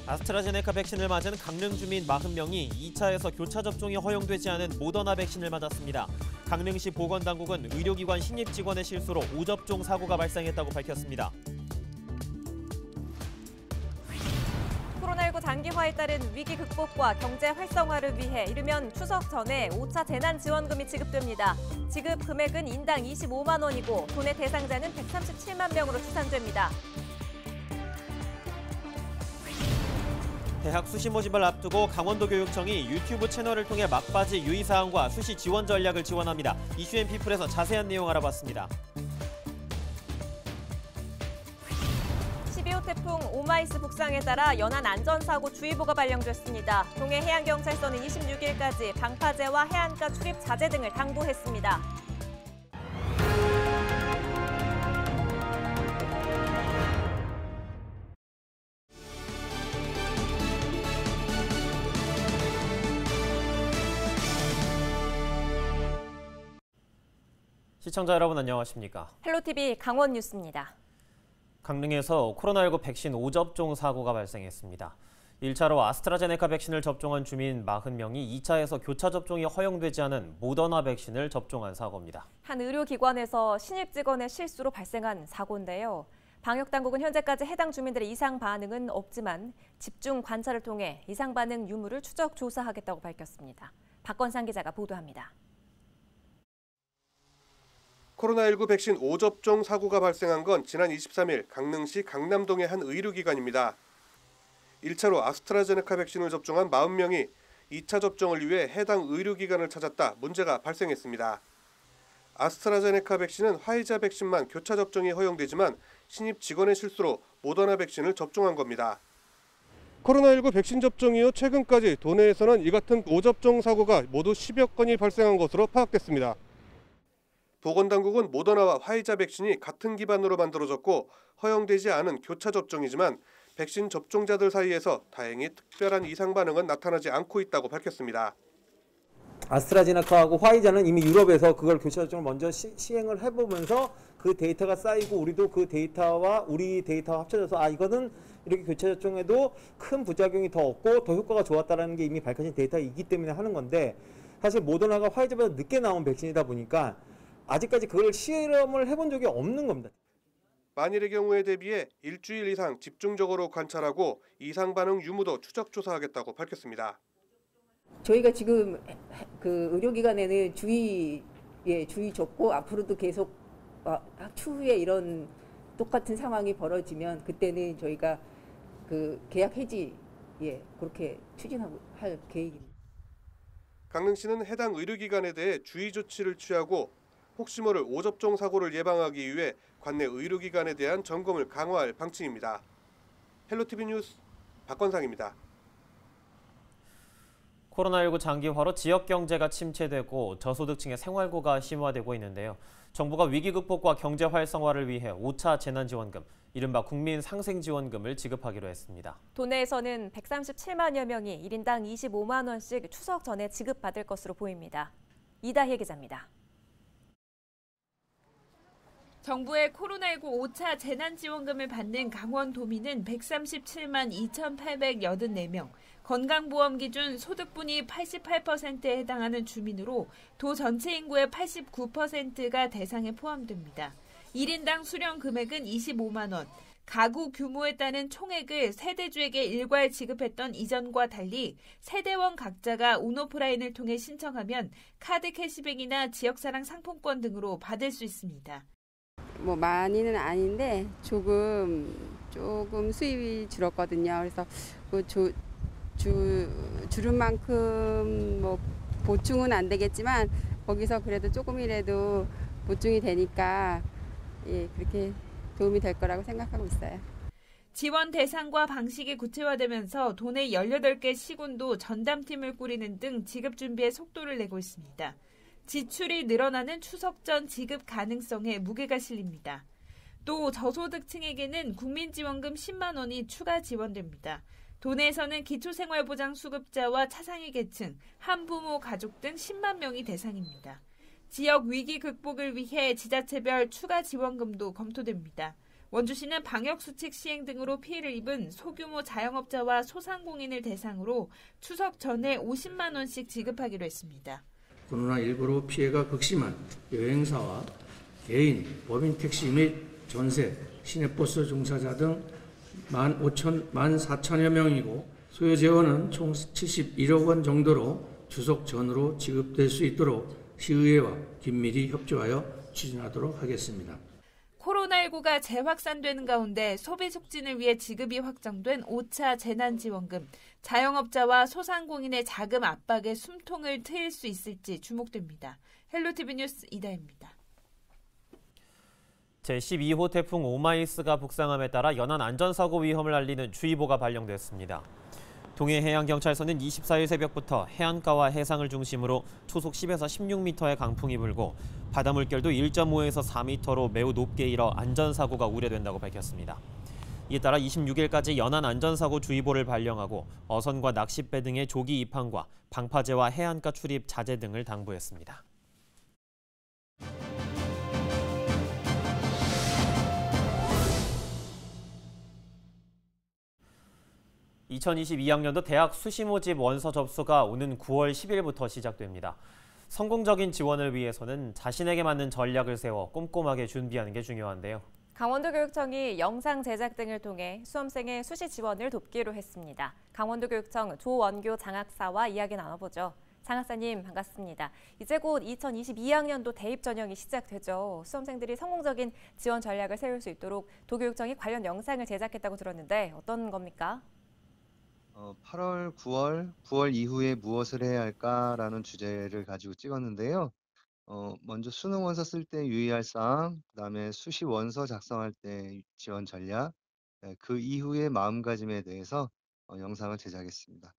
아스트라제네카 백신을 맞은 강릉 주민 40명이 2차에서 교차 접종이 허용되지 않은 모더나 백신을 맞았습니다. 강릉시 보건당국은 의료기관 신입 직원의 실수로 오접종 사고가 발생했다고 밝혔습니다. 코로나19 장기화에 따른 위기 극복과 경제 활성화를 위해 이르면 추석 전에 5차 재난지원금이 지급됩니다. 지급 금액은 인당 25만 원이고 도내 대상자는 137만 명으로 추산됩니다. 대학 수시 모집을 앞두고 강원도교육청이 유튜브 채널을 통해 막바지 유의사항과 수시 지원 전략을 지원합니다. 이슈앤피플에서 자세한 내용 알아봤습니다. 12호 태풍 오마이스 북상에 따라 연안 안전사고 주의보가 발령됐습니다. 동해 해양경찰서는 26일까지 방파제와 해안가 출입 자제 등을 당부했습니다. 시청자 여러분 안녕하십니까? 헬로티비 강원 뉴스입니다. 강릉에서 코로나19 백신 오접종 사고가 발생했습니다. 1차로 아스트라제네카 백신을 접종한 주민 40명이 2차에서 교차 접종이 허용되지 않은 모더나 백신을 접종한 사고입니다. 한 의료기관에서 신입 직원의 실수로 발생한 사고인데요. 방역당국은 현재까지 해당 주민들의 이상 반응은 없지만 집중 관찰을 통해 이상 반응 유무를 추적 조사하겠다고 밝혔습니다. 박건상 기자가 보도합니다. 코로나19 백신 오접종 사고가 발생한 건 지난 23일 강릉시 강남동의 한 의료기관입니다. 1차로 아스트라제네카 백신을 접종한 40명이 2차 접종을 위해 해당 의료기관을 찾았다 문제가 발생했습니다. 아스트라제네카 백신은 화이자 백신만 교차 접종이 허용되지만 신입 직원의 실수로 모더나 백신을 접종한 겁니다. 코로나19 백신 접종 이후 최근까지 도내에서는 이 같은 오접종 사고가 모두 10여 건이 발생한 것으로 파악됐습니다. 보건당국은 모더나와 화이자 백신이 같은 기반으로 만들어졌고 허용되지 않은 교차 접종이지만 백신 접종자들 사이에서 다행히 특별한 이상 반응은 나타나지 않고 있다고 밝혔습니다. 아스트라제네카하고 화이자는 이미 유럽에서 그걸 교차 접종을 먼저 시행을 해보면서 그 데이터가 쌓이고 우리도 그 데이터와 우리 데이터가 합쳐져서 이거는 이렇게 교차 접종에도 큰 부작용이 더 없고 더 효과가 좋았다는 게 이미 밝혀진 데이터이기 때문에 하는 건데 사실 모더나가 화이자보다 늦게 나온 백신이다 보니까 아직까지 그걸 실험을 해본 적이 없는 겁니다. 만일의 경우에 대비해 일주일 이상 집중적으로 관찰하고 이상 반응 유무도 추적 조사하겠다고 밝혔습니다. 저희가 지금 그 의료기관에는 주의 줬고 앞으로도 계속 추후에 이런 똑같은 상황이 벌어지면 그때는 저희가 그 계약 해지 그렇게 추진하고 할 계획입니다. 강릉시는 해당 의료기관에 대해 주의 조치를 취하고 혹시 모를 오접종 사고를 예방하기 위해 관내 의료기관에 대한 점검을 강화할 방침입니다. 헬로티비 뉴스 박건상입니다. 코로나19 장기화로 지역 경제가 침체되고 저소득층의 생활고가 심화되고 있는데요. 정부가 위기 극복과 경제 활성화를 위해 5차 재난지원금, 이른바 국민상생지원금을 지급하기로 했습니다. 도내에서는 137만여 명이 1인당 25만 원씩 추석 전에 지급받을 것으로 보입니다. 이다혜 기자입니다. 정부의 코로나19 5차 재난지원금을 받는 강원도민은 137만 2,884명, 건강보험 기준 소득분위 88%에 해당하는 주민으로 도 전체 인구의 89%가 대상에 포함됩니다. 1인당 수령 금액은 25만 원, 가구 규모에 따른 총액을 세대주에게 일괄 지급했던 이전과 달리 세대원 각자가 온오프라인을 통해 신청하면 카드 캐시백이나 지역사랑 상품권 등으로 받을 수 있습니다. 뭐 많이는 아닌데 조금 수입이 줄었거든요. 그래서 그 줄은 만큼 뭐 보충은 안 되겠지만 거기서 그래도 조금이라도 보충이 되니까 그렇게 도움이 될 거라고 생각하고 있어요. 지원 대상과 방식이 구체화되면서 도내 18개 시군도 전담팀을 꾸리는 등 지급 준비에 속도를 내고 있습니다. 지출이 늘어나는 추석 전 지급 가능성에 무게가 실립니다. 또 저소득층에게는 국민지원금 10만 원이 추가 지원됩니다. 도내에서는 기초생활보장수급자와 차상위 계층, 한부모 가족 등 10만 명이 대상입니다. 지역 위기 극복을 위해 지자체별 추가 지원금도 검토됩니다. 원주시는 방역수칙 시행 등으로 피해를 입은 소규모 자영업자와 소상공인을 대상으로 추석 전에 50만 원씩 지급하기로 했습니다. 코로나19로 피해가 극심한 여행사와 개인, 법인 택시 및 전세, 시내버스 종사자 등 14,000여 명이고 소요 재원은 총 71억 원 정도로 추석 전으로 지급될 수 있도록 시의회와 긴밀히 협조하여 추진하도록 하겠습니다. 코로나19가 재확산되는 가운데 소비 촉진을 위해 지급이 확정된 5차 재난지원금, 자영업자와 소상공인의 자금 압박에 숨통을 트일 수 있을지 주목됩니다. 헬로티비 뉴스 이다혜입니다. 제12호 태풍 오마이스가 북상함에 따라 연안 안전사고 위험을 알리는 주의보가 발령됐습니다. 동해해양경찰서는 24일 새벽부터 해안가와 해상을 중심으로 초속 10에서 16m의 강풍이 불고 바다 물결도 1.5에서 4m로 매우 높게 일어 안전사고가 우려된다고 밝혔습니다. 이에 따라 26일까지 연안 안전사고 주의보를 발령하고 어선과 낚싯배 등의 조기 입항과 방파제와 해안가 출입 자제 등을 당부했습니다. 2022학년도 대학 수시 모집 원서 접수가 오는 9월 10일부터 시작됩니다. 성공적인 지원을 위해서는 자신에게 맞는 전략을 세워 꼼꼼하게 준비하는 게 중요한데요. 강원도교육청이 영상 제작 등을 통해 수험생의 수시 지원을 돕기로 했습니다. 강원도교육청 조원교 장학사와 이야기 나눠보죠. 장학사님 반갑습니다. 이제 곧 2022학년도 대입 전형이 시작되죠. 수험생들이 성공적인 지원 전략을 세울 수 있도록 도교육청이 관련 영상을 제작했다고 들었는데 어떤 겁니까? 8월, 9월 이후에 무엇을 해야 할까라는 주제를 가지고 찍었는데요. 먼저 수능 원서 쓸 때 유의할 사항, 그다음에 수시 원서 작성할 때 지원 전략, 네, 그 이후의 마음가짐에 대해서 영상을 제작했습니다.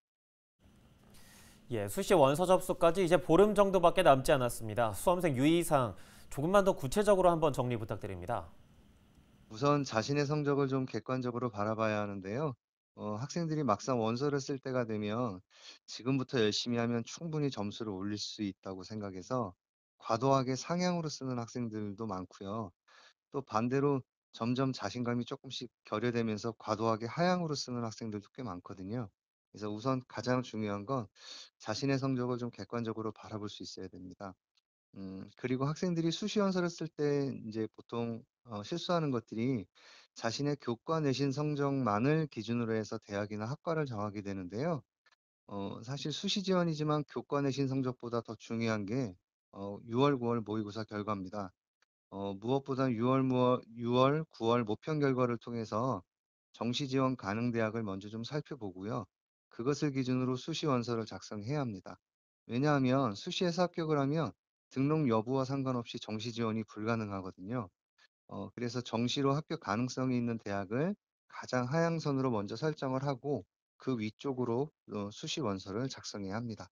수시 원서 접수까지 이제 보름 정도밖에 남지 않았습니다. 수험생 유의사항 조금만 더 구체적으로 한번 정리 부탁드립니다. 우선 자신의 성적을 좀 객관적으로 바라봐야 하는데요. 학생들이 막상 원서를 쓸 때가 되면 지금부터 열심히 하면 충분히 점수를 올릴 수 있다고 생각해서 과도하게 상향으로 쓰는 학생들도 많고요. 또 반대로 점점 자신감이 조금씩 결여되면서 과도하게 하향으로 쓰는 학생들도 꽤 많거든요. 그래서 우선 가장 중요한 건 자신의 성적을 좀 객관적으로 바라볼 수 있어야 됩니다. 그리고 학생들이 수시원서를 쓸 때 이제 보통 실수하는 것들이 자신의 교과 내신 성적만을 기준으로 해서 대학이나 학과를 정하게 되는데요. 사실 수시 지원이지만 교과 내신 성적보다 더 중요한 게 6월, 9월 모의고사 결과입니다. 무엇보다 6월, 9월 모평 결과를 통해서 정시 지원 가능 대학을 먼저 좀 살펴보고요. 그것을 기준으로 수시 원서를 작성해야 합니다. 왜냐하면 수시에서 합격을 하면 등록 여부와 상관없이 정시 지원이 불가능하거든요. 그래서 정시로 합격 가능성이 있는 대학을 가장 하향선으로 먼저 설정을 하고 그 위쪽으로 수시 원서를 작성해야 합니다.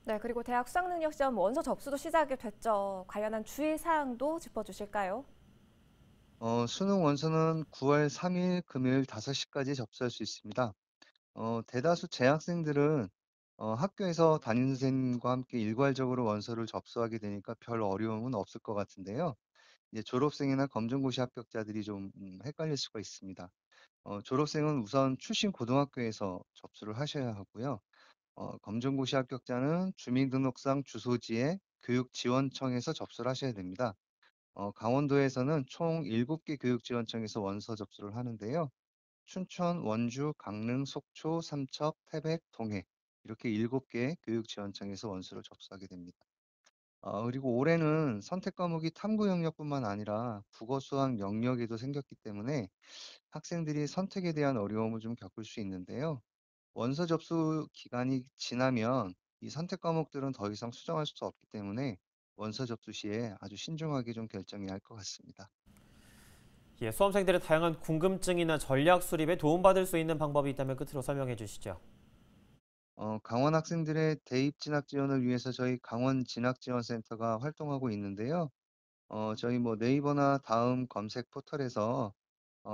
네, 그리고 대학 수학능력시험 원서 접수도 시작이 됐죠. 관련한 주의사항도 짚어주실까요? 수능 원서는 9월 3일 금요일 5시까지 접수할 수 있습니다. 대다수 재학생들은 학교에서 담임 선생님과 함께 일괄적으로 원서를 접수하게 되니까 별 어려움은 없을 것 같은데요. 이제 졸업생이나 검정고시 합격자들이 좀 헷갈릴 수가 있습니다. 졸업생은 우선 출신 고등학교에서 접수를 하셔야 하고요. 검정고시 합격자는 주민등록상 주소지에 교육지원청에서 접수를 하셔야 됩니다. 강원도에서는 총 7개 교육지원청에서 원서 접수를 하는데요. 춘천, 원주, 강릉, 속초, 삼척, 태백, 동해 이렇게 7개 교육지원청에서 원서를 접수하게 됩니다. 그리고 올해는 선택 과목이 탐구 영역뿐만 아니라 국어, 수학 영역에도 생겼기 때문에 학생들이 선택에 대한 어려움을 좀 겪을 수 있는데요. 원서 접수 기간이 지나면 이 선택 과목들은 더 이상 수정할 수 없기 때문에 원서 접수 시에 아주 신중하게 좀 결정해야 할 것 같습니다. 수험생들의 다양한 궁금증이나 전략 수립에 도움받을 수 있는 방법이 있다면 끝으로 설명해 주시죠. 강원 학생들의 대입 진학 지원을 위해서 저희 강원 진학지원센터가 활동하고 있는데요. 저희 뭐 네이버나 다음 검색 포털에서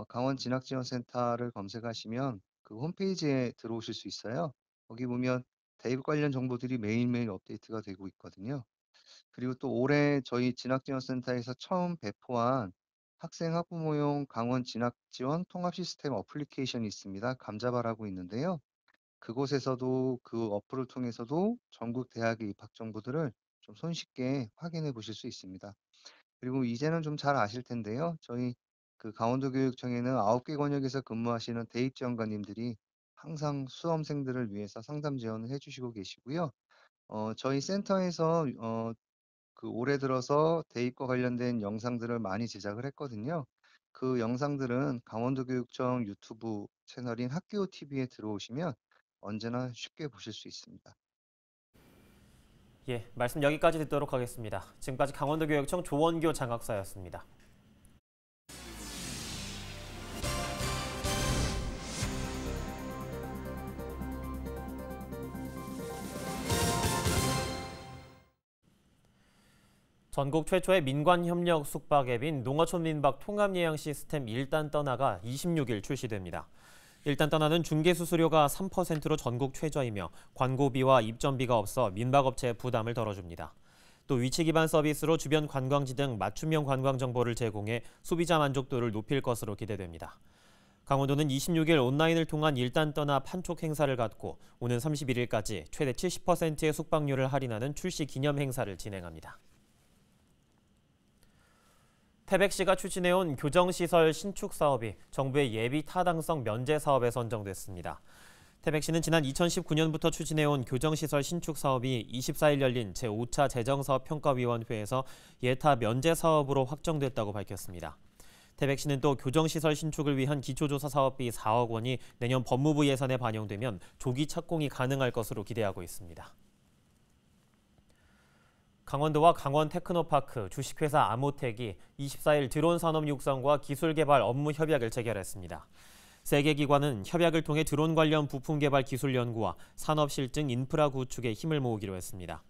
강원 진학지원센터를 검색하시면 그 홈페이지에 들어오실 수 있어요. 거기 보면 대입 관련 정보들이 매일매일 업데이트가 되고 있거든요. 그리고 또 올해 저희 진학지원센터에서 처음 배포한 학생 학부모용 강원 진학 지원 통합 시스템 어플리케이션이 있습니다. 감자바라고 있는데요. 그곳에서도 그 어플을 통해서도 전국 대학의 입학 정보들을 좀 손쉽게 확인해 보실 수 있습니다. 그리고 이제는 좀 잘 아실 텐데요. 저희 그 강원도 교육청에는 9개 권역에서 근무하시는 대입 지원관님들이 항상 수험생들을 위해서 상담 지원을 해주시고 계시고요. 저희 센터에서 그 올해 들어서 대입과 관련된 영상들을 많이 제작을 했거든요. 그 영상들은 강원도 교육청 유튜브 채널인 학교 TV에 들어오시면 언제나 쉽게 보실 수 있습니다. 예, 말씀 여기까지 듣도록 하겠습니다. 지금까지 강원도교육청 조원교 장학사였습니다. 전국 최초의 민관협력 숙박 앱인 농어촌 민박 통합예약 시스템 1단 떠나가 26일 출시됩니다. 1단 떠나는 중개수수료가 3%로 전국 최저이며 광고비와 입점비가 없어 민박업체의 부담을 덜어줍니다. 또 위치 기반 서비스로 주변 관광지 등 맞춤형 관광 정보를 제공해 소비자 만족도를 높일 것으로 기대됩니다. 강원도는 26일 온라인을 통한 1단 떠나 판촉 행사를 갖고 오는 31일까지 최대 70%의 숙박료를 할인하는 출시 기념 행사를 진행합니다. 태백시가 추진해온 교정시설 신축 사업이 정부의 예비 타당성 면제 사업에 선정됐습니다. 태백시는 지난 2019년부터 추진해온 교정시설 신축 사업이 24일 열린 제5차 재정사업평가위원회에서 예타 면제 사업으로 확정됐다고 밝혔습니다. 태백시는 또 교정시설 신축을 위한 기초조사 사업비 4억 원이 내년 법무부 예산에 반영되면 조기 착공이 가능할 것으로 기대하고 있습니다. 강원도와 강원 테크노파크 주식회사 아모텍이 24일 드론 산업 육성과 기술 개발 업무 협약을 체결했습니다. 세 개 기관은 협약을 통해 드론 관련 부품 개발 기술 연구와 산업 실증 인프라 구축에 힘을 모으기로 했습니다.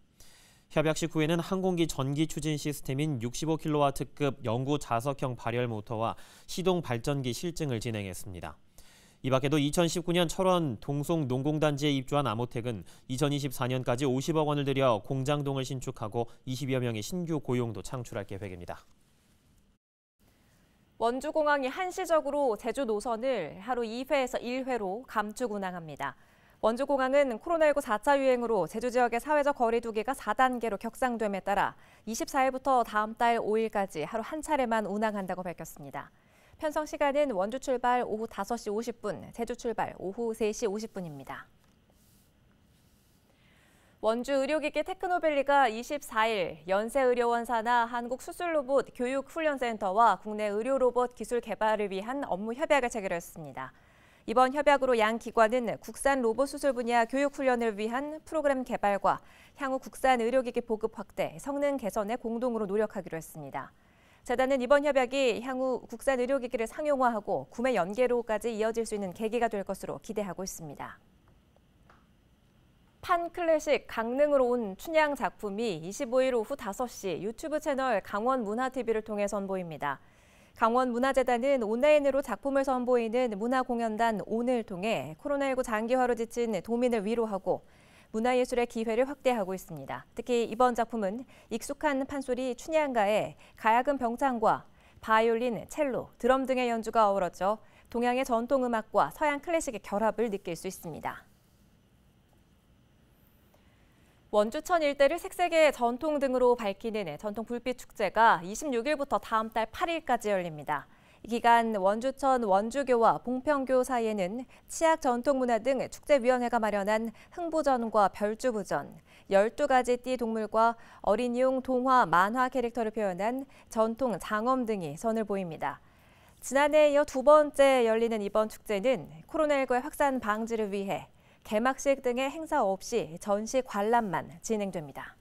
협약 직후에는 항공기 전기 추진 시스템인 65kW급 영구 자석형 발열 모터와 시동 발전기 실증을 진행했습니다. 이 밖에도 2019년 철원 동송 농공단지에 입주한 아모텍은 2024년까지 50억 원을 들여 공장동을 신축하고 20여 명의 신규 고용도 창출할 계획입니다. 원주공항이 한시적으로 제주 노선을 하루 2회에서 1회로 감축 운항합니다. 원주공항은 코로나19 4차 유행으로 제주 지역의 사회적 거리 두기가 4단계로 격상됨에 따라 24일부터 다음 달 5일까지 하루 한 차례만 운항한다고 밝혔습니다. 편성 시간은 원주 출발 오후 5시 50분, 제주 출발 오후 3시 50분입니다. 원주 의료기기 테크노밸리가 24일 연세의료원 산하 한국수술로봇 교육훈련센터와 국내 의료로봇 기술 개발을 위한 업무 협약을 체결했습니다. 이번 협약으로 양 기관은 국산 로봇 수술 분야 교육훈련을 위한 프로그램 개발과 향후 국산 의료기기 보급 확대, 성능 개선에 공동으로 노력하기로 했습니다. 재단은 이번 협약이 향후 국산 의료기기를 상용화하고 구매 연계로까지 이어질 수 있는 계기가 될 것으로 기대하고 있습니다. 판 클래식 강릉으로 온 춘향 작품이 25일 오후 5시 유튜브 채널 강원문화TV를 통해 선보입니다. 강원문화재단은 온라인으로 작품을 선보이는 문화공연단 온을 통해 코로나19 장기화로 지친 도민을 위로하고 문화예술의 기회를 확대하고 있습니다. 특히 이번 작품은 익숙한 판소리 춘향가에 가야금 병창과 바이올린, 첼로, 드럼 등의 연주가 어우러져 동양의 전통음악과 서양 클래식의 결합을 느낄 수 있습니다. 원주천 일대를 색색의 전통 등으로 밝히는 전통 불빛 축제가 26일부터 다음 달 8일까지 열립니다. 이 기간 원주천 원주교와 봉평교 사이에는 치약 전통문화 등 축제위원회가 마련한 흥보전과 별주부전, 12가지 띠 동물과 어린이용 동화, 만화 캐릭터를 표현한 전통 장엄 등이 선을 보입니다. 지난해에 이어 두 번째 열리는 이번 축제는 코로나19의 확산 방지를 위해 개막식 등의 행사 없이 전시 관람만 진행됩니다.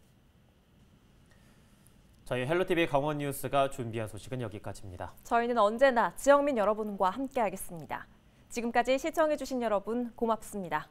저희 헬로TV 강원 뉴스가 준비한 소식은 여기까지입니다. 저희는 언제나 지역민 여러분과 함께하겠습니다. 지금까지 시청해주신 여러분 고맙습니다.